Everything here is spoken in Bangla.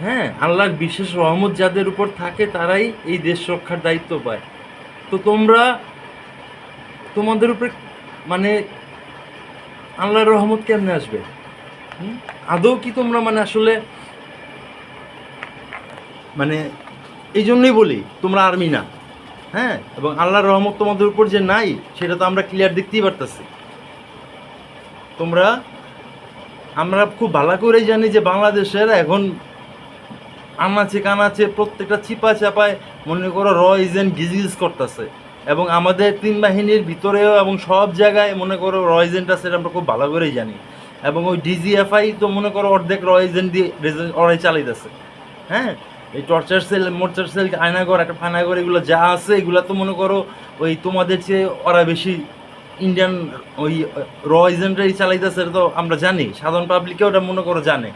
হ্যাঁ, আল্লাহর বিশেষ রহমত যাদের উপর থাকে তারাই এই দেশ রক্ষার দায়িত্ব পায়। তো তোমরা তোমাদের উপরে মানে আল্লাহর রহমত কেমনে আসবে? আদৌ কি তোমরা মানে আসলে মানে এই জন্যই বলি তোমরা আর্মি না। হ্যাঁ, এবং আল্লাহর রহমত তোমাদের উপর যে নাই সেটা তো আমরা ক্লিয়ার দেখতেই পারতেছি। তোমরা আমরা খুব ভালো করেই জানি যে বাংলাদেশের এখন আনাচে কানাচে প্রত্যেকটা চিপা চাপায় মনে করো র এজেন্ট গিজগিজ করতেছে, এবং আমাদের তিন বাহিনীর ভিতরেও এবং সব জায়গায় মনে করো র এজেন্ট আছে, এটা আমরা খুব ভালো করেই জানি। এবং ওই ডিজিএফআই তো মনে করো অর্ধেক র এজেন্ট দিয়ে ওরাই চালাইতেছে। হ্যাঁ, এই টর্চার সেল, মোর্চার সেল, আয়নাগর, একটা ফায়নাগর, এগুলো যা আছে এগুলো তো মনে করো ওই তোমাদের চেয়ে ওরা বেশি ইন্ডিয়ান ওই র এজেন্টরাই চালাইতেছে, এটা তো আমরা জানি, সাধারণ পাবলিকেও ওটা মনে করো জানে।